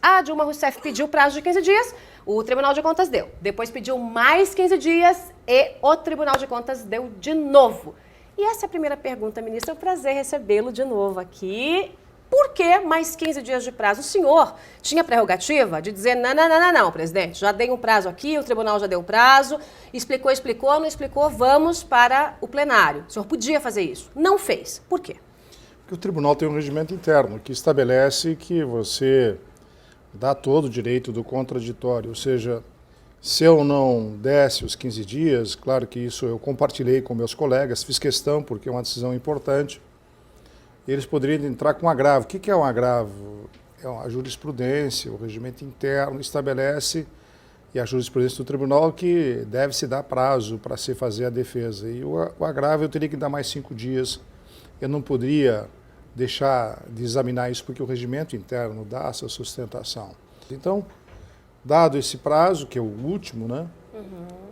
A Dilma Rousseff pediu prazo de 15 dias, o Tribunal de Contas deu. Depois pediu mais 15 dias e o Tribunal de Contas deu de novo. E essa é a primeira pergunta, ministro. É um prazer recebê-lo de novo aqui. Por que mais 15 dias de prazo? O senhor tinha prerrogativa de dizer, não, presidente, já dei um prazo aqui, o tribunal já deu prazo, explicou, não explicou, vamos para o plenário. O senhor podia fazer isso. Não fez. Por quê? Porque o tribunal tem um regimento interno que estabelece que você dá todo o direito do contraditório, ou seja, se eu não desse os 15 dias, claro que isso eu compartilhei com meus colegas, fiz questão porque é uma decisão importante, eles poderiam entrar com um agravo. O que é um agravo? É a jurisprudência, o regimento interno estabelece, e a jurisprudência do tribunal, que deve-se dar prazo para se fazer a defesa. E o agravo eu teria que dar mais 5 dias. Eu não poderia deixar de examinar isso porque o regimento interno dá essa sustentação. Então, dado esse prazo, que é o último, né?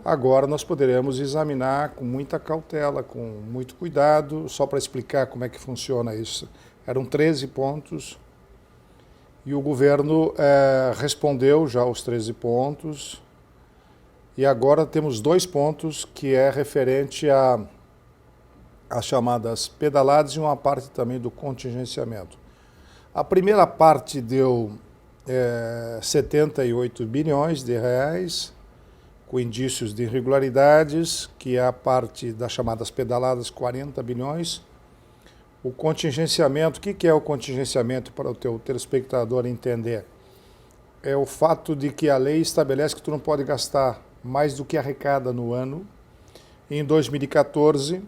Agora nós poderemos examinar com muita cautela, com muito cuidado, só para explicar como é que funciona isso. Eram 13 pontos e o governo respondeu já aos 13 pontos e agora temos 2 pontos que é referente às chamadas pedaladas e uma parte também do contingenciamento. A primeira parte deu 78 bilhões de reais, com indícios de irregularidades, que é a parte das chamadas pedaladas, 40 bilhões. O contingenciamento, o que é o contingenciamento para o teu telespectador entender? É o fato de que a lei estabelece que tu não pode gastar mais do que arrecada no ano. Em 2014,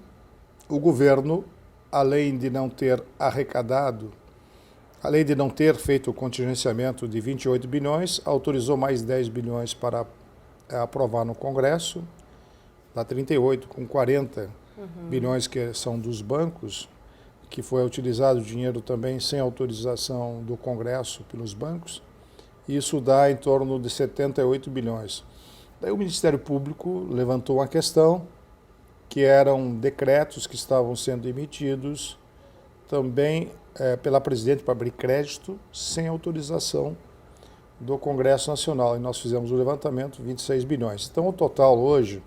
o governo, além de não ter arrecadado, além de não ter feito o contingenciamento de 28 bilhões, autorizou mais 10 bilhões para aprovar no Congresso, dá 38, com 40 bilhões que são dos bancos, que foi utilizado dinheiro também sem autorização do Congresso pelos bancos, isso dá em torno de 78 bilhões. Daí o Ministério Público levantou uma questão, que eram decretos que estavam sendo emitidos também pela presidente para abrir crédito sem autorização do Congresso Nacional, e nós fizemos o levantamento, 26 bilhões. Então, o total hoje,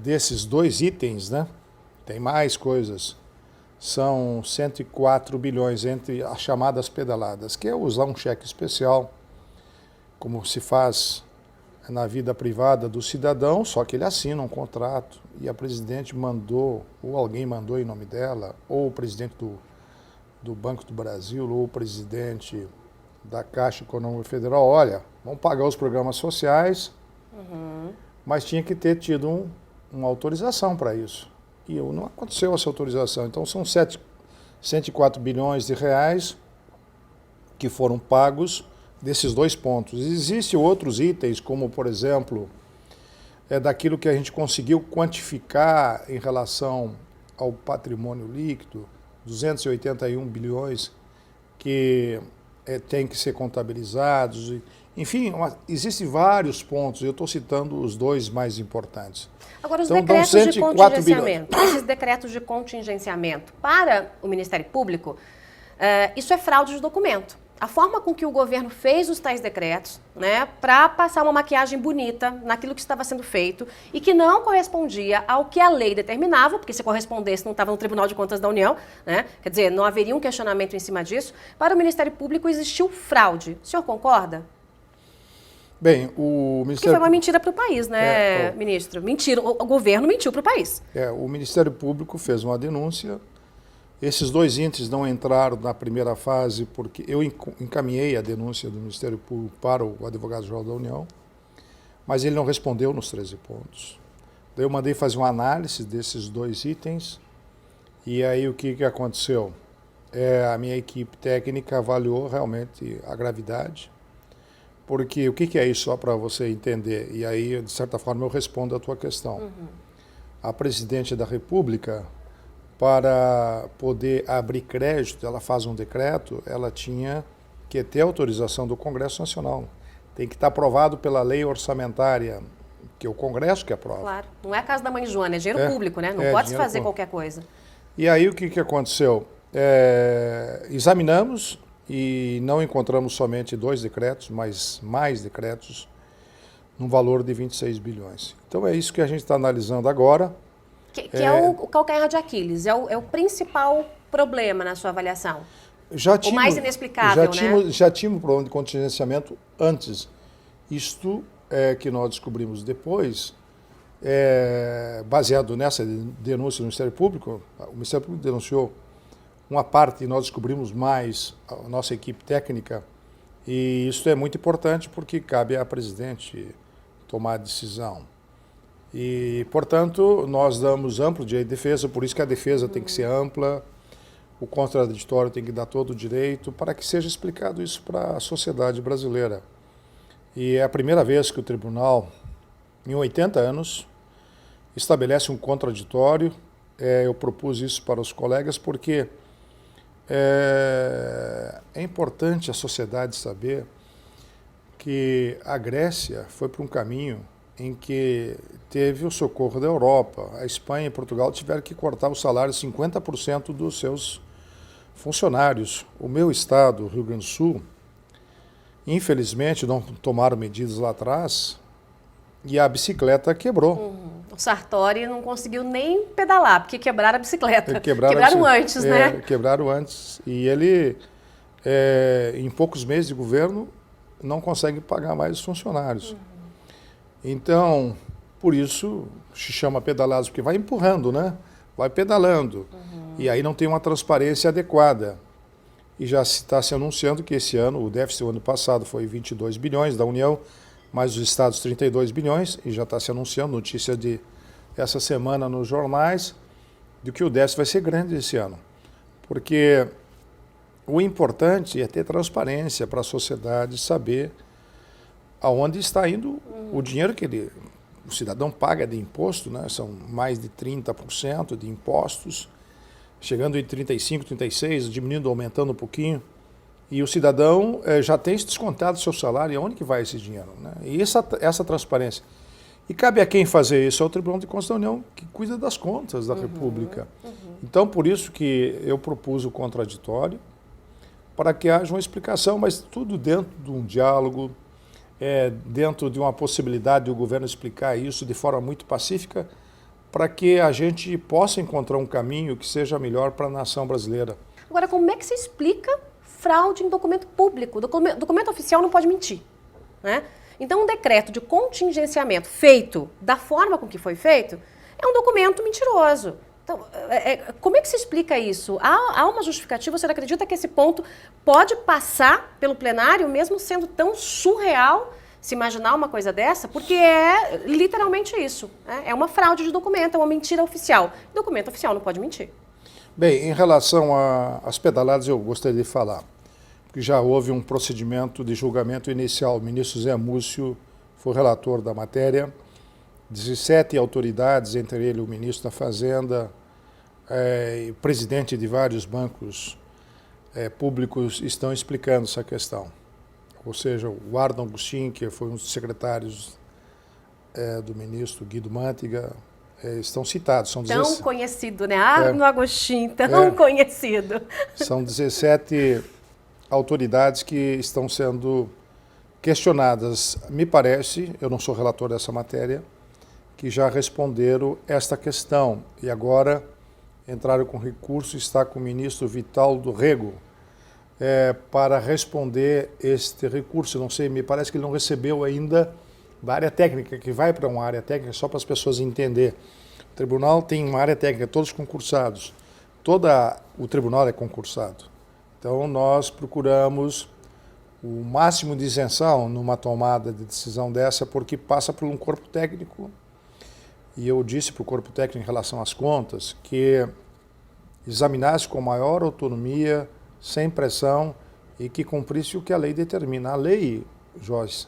desses 2 itens, né, tem mais coisas, são 104 bilhões entre as chamadas pedaladas, que é usar um cheque especial, como se faz na vida privada do cidadão, só que ele assina um contrato, e a presidente mandou, ou alguém mandou em nome dela, ou o presidente do Banco do Brasil, ou o presidente da Caixa Econômica Federal, olha, vamos pagar os programas sociais, mas tinha que ter tido uma autorização para isso. E não aconteceu essa autorização. Então são 104 bilhões de reais que foram pagos desses 2 pontos. Existem outros itens, como, por exemplo, daquilo que a gente conseguiu quantificar em relação ao patrimônio líquido, 281 bilhões que tem que ser contabilizados. Enfim, existem vários pontos, eu estou citando os 2 mais importantes. Agora, os então, decretos de contingenciamento, esses decretos de contingenciamento para o Ministério Público, isso é fraude de documento. A forma com que o governo fez os tais decretos, né, para passar uma maquiagem bonita naquilo que estava sendo feito e que não correspondia ao que a lei determinava, porque se correspondesse não estava no Tribunal de Contas da União, né, quer dizer, não haveria um questionamento em cima disso. Para o Ministério Público existiu fraude. O senhor concorda? Bem, o Ministério... Que foi uma mentira para o país, né, ministro? Mentira, o governo mentiu para o país. O Ministério Público fez uma denúncia. Esses 2 índices não entraram na primeira fase porque eu encaminhei a denúncia do Ministério Público para o Advogado-Geral da União, mas ele não respondeu nos 13 pontos. Daí eu mandei fazer uma análise desses 2 itens e aí o que aconteceu? A minha equipe técnica avaliou realmente a gravidade, porque o que é isso, só para você entender, e aí de certa forma eu respondo a tua questão. A Presidente da República, para poder abrir crédito, ela faz um decreto, ela tinha que ter autorização do Congresso Nacional. Tem que estar aprovado pela lei orçamentária, que é o Congresso que aprova. Claro, não é a casa da mãe Joana, é dinheiro público, né? Não pode se fazer qualquer coisa. E aí o que aconteceu? Examinamos e não encontramos somente 2 decretos, mas mais decretos, num valor de 26 bilhões. Então é isso que a gente está analisando agora. Que é o calcanhar de Aquiles, é o principal problema na sua avaliação. O mais inexplicável, né? Já tínhamos um problema de contingenciamento antes. Isto é que nós descobrimos depois, baseado nessa denúncia do Ministério Público. O Ministério Público denunciou uma parte e nós descobrimos mais, a nossa equipe técnica, e isso é muito importante porque cabe à presidente tomar a decisão. E, portanto, nós damos amplo direito de defesa, por isso que a defesa tem que ser ampla, o contraditório tem que dar todo o direito para que seja explicado isso para a sociedade brasileira. E é a primeira vez que o tribunal, em 80 anos, estabelece um contraditório. Eu propus isso para os colegas porque é importante a sociedade saber que a Grécia foi para um caminho em que teve o socorro da Europa. A Espanha e Portugal tiveram que cortar o salário 50% dos seus funcionários. O meu estado, Rio Grande do Sul, infelizmente não tomaram medidas lá atrás e a bicicleta quebrou. O Sartori não conseguiu nem pedalar, porque quebraram a bicicleta. Quebraram antes, né? Quebraram antes. E ele, em poucos meses de governo, não consegue pagar mais os funcionários. Então, por isso, se chama pedalados, porque vai empurrando, né? Vai pedalando. E aí não tem uma transparência adequada. E já está se anunciando que esse ano, o déficit do ano passado foi 22 bilhões da União, mais os estados 32 bilhões, e já está se anunciando, notícia de essa semana nos jornais, de que o déficit vai ser grande esse ano. Porque o importante é ter transparência para a sociedade saber aonde está indo o dinheiro que o cidadão paga de imposto, né? São mais de 30% de impostos, chegando em 35%, 36%, diminuindo, aumentando um pouquinho. E o cidadão já tem descontado o seu salário, e aonde que vai esse dinheiro, né? E essa transparência. E cabe a quem fazer isso? É o Tribunal de Contas da União, que cuida das contas da República. Então, por isso que eu propus o contraditório, para que haja uma explicação, mas tudo dentro de um diálogo, dentro de uma possibilidade do governo explicar isso de forma muito pacífica, para que a gente possa encontrar um caminho que seja melhor para a nação brasileira. Agora, como é que se explica fraude em documento público? Documento oficial não pode mentir, né? Então, um decreto de contingenciamento feito da forma com que foi feito é um documento mentiroso. Então, como é que se explica isso? Há uma justificativa? Você acredita que esse ponto pode passar pelo plenário, mesmo sendo tão surreal se imaginar uma coisa dessa? Porque é literalmente isso. É uma fraude de documento, é uma mentira oficial. Documento oficial não pode mentir. Bem, em relação às pedaladas, eu gostaria de falar que já houve um procedimento de julgamento inicial. O ministro Zé Múcio foi relator da matéria. 17 autoridades, entre eles o ministro da Fazenda, o presidente de vários bancos públicos, estão explicando essa questão. Ou seja, o Arno Agostinho, que foi um dos secretários do ministro Guido Mantega, estão citados. São tão conhecido, né? Arno Agostinho, tão conhecido. São 17 autoridades que estão sendo questionadas. Me parece, eu não sou relator dessa matéria, que já responderam esta questão. E agora entraram com recurso, está com o ministro Vital do Rego para responder este recurso. Não sei, me parece que ele não recebeu ainda da área técnica, que vai para uma área técnica, só para as pessoas entenderem. O tribunal tem uma área técnica, todos concursados. O tribunal é concursado. Então, nós procuramos o máximo de isenção numa tomada de decisão dessa, porque passa por um corpo técnico. E eu disse para o corpo técnico em relação às contas que examinasse com maior autonomia, sem pressão, e que cumprisse o que a lei determina. A lei, Joyce,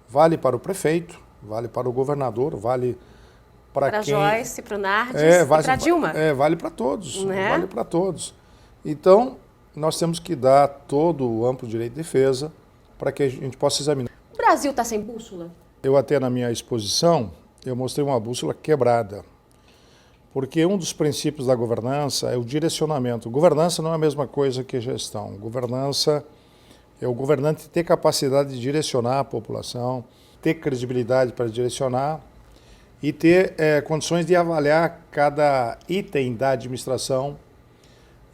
vale para o prefeito, vale para o governador, vale para quem... Joyce, para o Nardes e para a Dilma. Vale para todos, né? Vale para todos. Então, nós temos que dar todo o amplo direito de defesa para que a gente possa examinar. O Brasil está sem bússola? Eu até na minha exposição, eu mostrei uma bússola quebrada. Porque um dos princípios da governança é o direcionamento. Governança não é a mesma coisa que gestão. Governança É o governante ter capacidade de direcionar a população, ter credibilidade para direcionar e ter condições de avaliar cada item da administração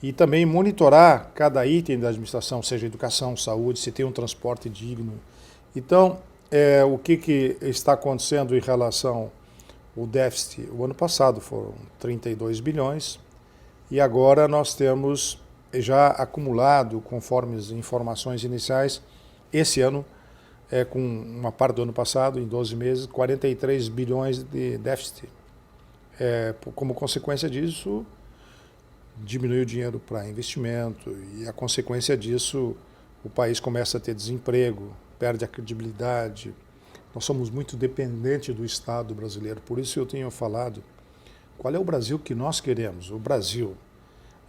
e também monitorar cada item da administração, seja educação, saúde, se tem um transporte digno. Então, o que está acontecendo em relação ao déficit? O ano passado foram 32 bilhões e agora nós temos já acumulado, conforme as informações iniciais, esse ano, com uma parte do ano passado, em 12 meses, 43 bilhões de déficit. Como consequência disso, diminui o dinheiro para investimento e a consequência disso, o país começa a ter desemprego, perde a credibilidade. Nós somos muito dependentes do Estado brasileiro, por isso eu tenho falado, qual é o Brasil que nós queremos? O Brasil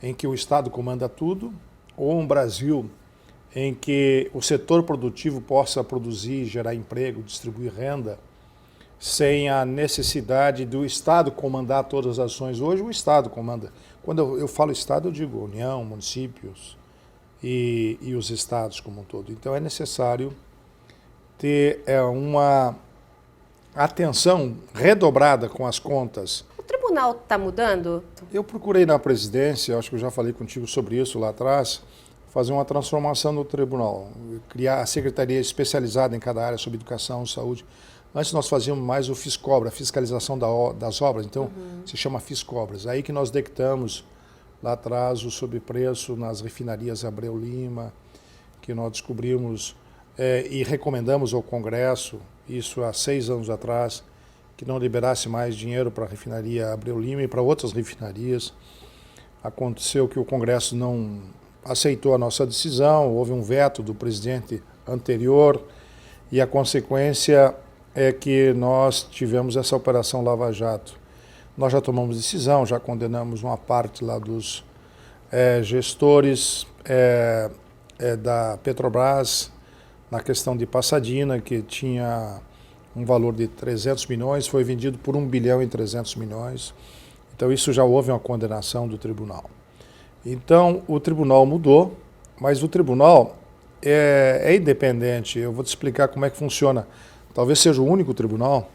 em que o Estado comanda tudo, ou um Brasil em que o setor produtivo possa produzir, gerar emprego, distribuir renda, sem a necessidade do Estado comandar todas as ações. Hoje o Estado comanda. Quando eu falo Estado, eu digo União, municípios e os estados como um todo. Então é necessário ter uma atenção redobrada com as contas. O tribunal está mudando? Eu procurei na presidência, acho que eu já falei contigo sobre isso lá atrás, fazer uma transformação no tribunal, criar a secretaria especializada em cada área sobre educação, saúde. Antes nós fazíamos mais o Fiscobra, a fiscalização das obras, então se chama Fiscobras. Aí que nós dictamos lá atrás o sobrepreço nas refinarias Abreu Lima, que nós descobrimos e recomendamos ao Congresso, isso há 6 anos atrás, que não liberasse mais dinheiro para a refinaria Abreu Lima e para outras refinarias. Aconteceu que o Congresso não aceitou a nossa decisão, houve um veto do presidente anterior e a consequência é que nós tivemos essa operação Lava Jato. Nós já tomamos decisão, já condenamos uma parte lá dos gestores da Petrobras na questão de Passadina, que tinha um valor de 300 milhões, foi vendido por 1 bilhão e 300 milhões. Então isso já houve uma condenação do tribunal. Então o tribunal mudou, mas o tribunal é independente. Eu vou te explicar como é que funciona. Talvez seja o único tribunal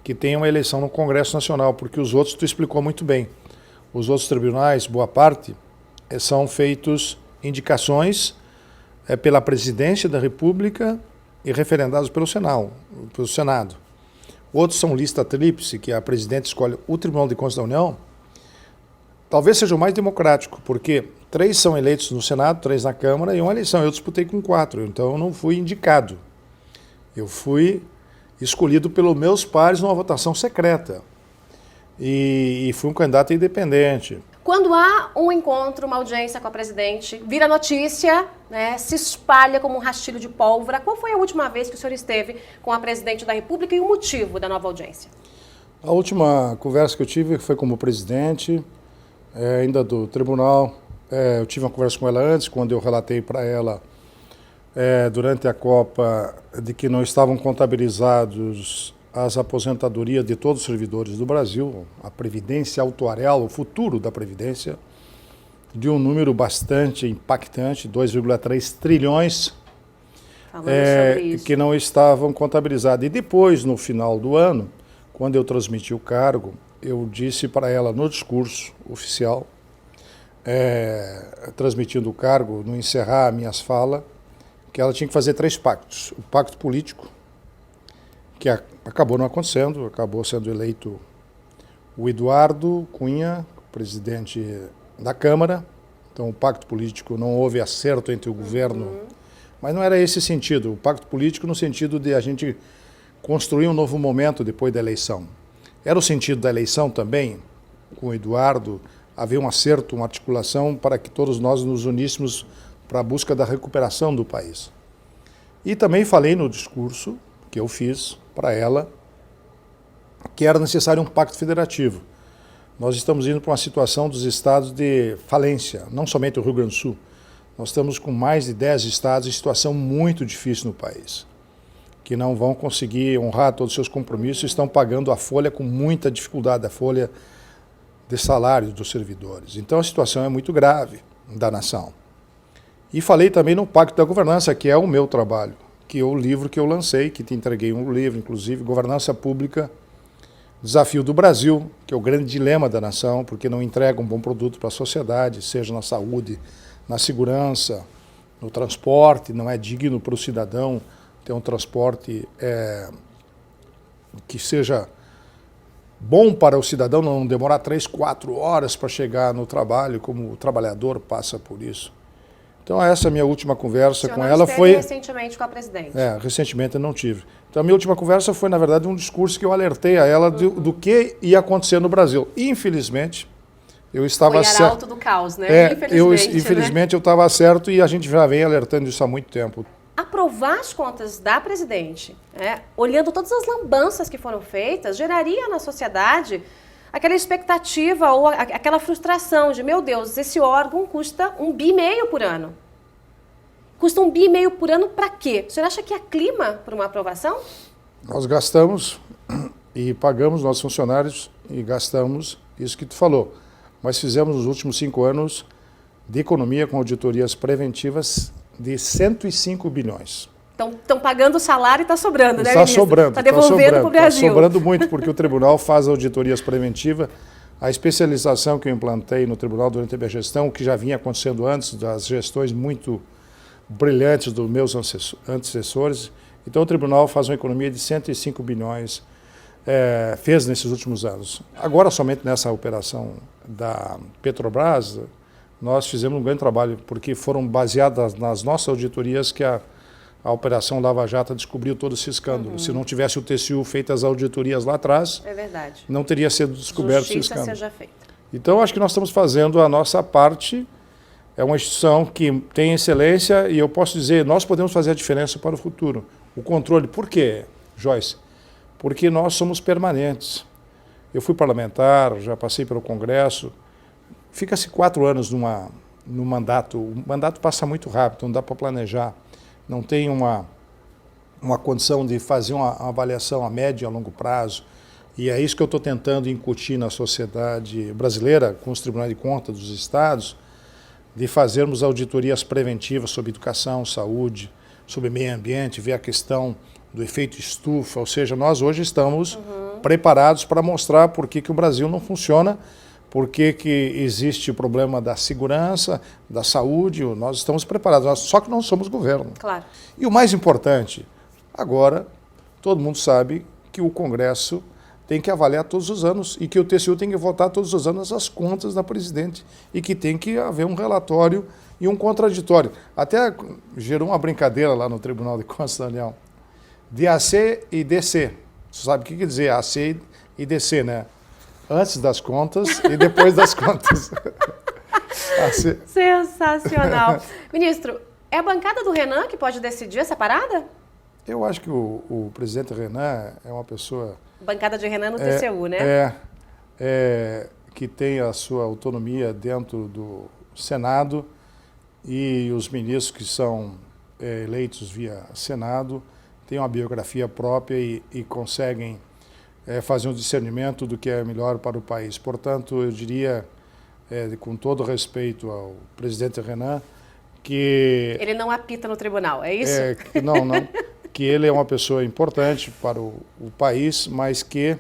que tem uma eleição no Congresso Nacional, porque os outros tu explicou muito bem. Os outros tribunais, boa parte, são feitos indicações pela Presidência da República e referendados pelo Senado. Outros são lista tríplice, que a presidente escolhe. O Tribunal de Contas da União talvez seja o mais democrático, porque 3 são eleitos no Senado, 3 na Câmara e uma eleição. Eu disputei com 4, então eu não fui indicado. Eu fui escolhido pelos meus pares numa votação secreta e fui um candidato independente. Quando há um encontro, uma audiência com a presidente, vira notícia, né, se espalha como um rastilho de pólvora. Qual foi a última vez que o senhor esteve com a presidente da República e o motivo da nova audiência? A última conversa que eu tive foi como presidente, ainda do tribunal. Eu tive uma conversa com ela antes, quando eu relatei para ela, durante a Copa, de que não estavam contabilizados as aposentadorias de todos os servidores do Brasil, a Previdência Autuarial, o futuro da Previdência, de um número bastante impactante, 2,3 trilhões, que não estavam contabilizados. E depois, no final do ano, quando eu transmiti o cargo, eu disse para ela no discurso oficial, transmitindo o cargo, no encerrar minhas falas, que ela tinha que fazer 3 pactos. O pacto político, que acabou não acontecendo, acabou sendo eleito o Eduardo Cunha, presidente da Câmara. Então o pacto político, não houve acerto entre o governo, mas não era esse sentido. O pacto político no sentido de a gente construir um novo momento depois da eleição. Era o sentido da eleição também, com o Eduardo, haver um acerto, uma articulação para que todos nós nos uníssemos para a busca da recuperação do país. E também falei no discurso que eu fiz para ela que era necessário um pacto federativo. Nós estamos indo para uma situação dos estados de falência, não somente o Rio Grande do Sul. Nós estamos com mais de 10 estados em situação muito difícil no país, que não vão conseguir honrar todos os seus compromissos e estão pagando a folha com muita dificuldade, a folha de salários dos servidores. Então a situação é muito grave da nação. E falei também no Pacto da Governança, que é o meu trabalho, que é o livro que eu lancei, que te entreguei um livro, inclusive, Governança Pública, Desafio do Brasil, que é o grande dilema da nação, porque não entrega um bom produto para a sociedade, seja na saúde, na segurança, no transporte, não é digno para o cidadão ter um transporte que seja bom para o cidadão, não demorar 3, 4 horas para chegar no trabalho, como o trabalhador passa por isso. Então essa minha última conversa com ela foi... recentemente com a presidente. Recentemente eu não tive. Então a minha última conversa foi, na verdade, um discurso que eu alertei a ela do que ia acontecer no Brasil. Infelizmente, eu estava certo. Foi arauto do caos, né? Infelizmente eu estava certo e a gente já vem alertando isso há muito tempo. Aprovar as contas da presidente, olhando todas as lambanças que foram feitas, geraria na sociedade aquela expectativa ou aquela frustração de, meu Deus, esse órgão custa 1,5 bi por ano. Custa 1,5 bi por ano para quê? O senhor acha que há clima para uma aprovação? Nós gastamos e pagamos nossos funcionários e gastamos isso que tu falou. Mas fizemos nos últimos 5 anos de economia com auditorias preventivas de 105 bilhões. Estão pagando o salário e está sobrando, né, ministro? Está sobrando. Está devolvendo para o Brasil. Está sobrando muito, porque o tribunal faz auditorias preventivas. A especialização que eu implantei no tribunal durante a minha gestão, que já vinha acontecendo antes das gestões muito brilhantes dos meus antecessores. Então, o tribunal faz uma economia de 105 bilhões, fez nesses últimos anos. Agora, somente nessa operação da Petrobras, nós fizemos um grande trabalho, porque foram baseadas nas nossas auditorias que a Operação Lava Jato descobriu todo esse escândalo. Se não tivesse o TCU feito as auditorias lá atrás, não teria sido descoberto esse escândalo. Seja feita. Então, acho que nós estamos fazendo a nossa parte. É uma instituição que tem excelência e eu posso dizer, nós podemos fazer a diferença para o futuro. O controle, por quê, Joyce? Porque nós somos permanentes. Eu fui parlamentar, já passei pelo Congresso. Fica-se 4 anos no mandato. O mandato passa muito rápido, não dá para planejar. Não tem uma condição de fazer uma avaliação a médio e a longo prazo. E é isso que eu estou tentando incutir na sociedade brasileira, com os tribunais de contas dos estados, de fazermos auditorias preventivas sobre educação, saúde, sobre meio ambiente, ver a questão do efeito estufa. Ou seja, nós hoje estamos preparados para mostrar por que o Brasil não funciona, por que existe o problema da segurança, da saúde. Nós estamos preparados, só que não somos governo. Claro. E o mais importante, agora, todo mundo sabe que o Congresso tem que avaliar todos os anos e que o TCU tem que votar todos os anos as contas da presidente e que tem que haver um relatório e um contraditório. Até gerou uma brincadeira lá no Tribunal de Contas da União, de AC e DC. Você sabe o que quer dizer AC e DC, né? Antes das contas e depois das contas. Sensacional. Ministro, é a bancada do Renan que pode decidir essa parada? Eu acho que o presidente Renan é uma pessoa... Bancada de Renan no TCU, né? Que tem a sua autonomia dentro do Senado e os ministros que são eleitos via Senado têm uma biografia própria e conseguem fazer um discernimento do que é melhor para o país. Portanto, eu diria, com todo respeito ao presidente Renan, que... Ele não apita no tribunal, é isso? Não. Que ele é uma pessoa importante para o país, mas que,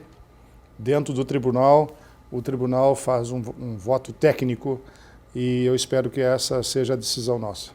dentro do tribunal, o tribunal faz um voto técnico e eu espero que essa seja a decisão nossa.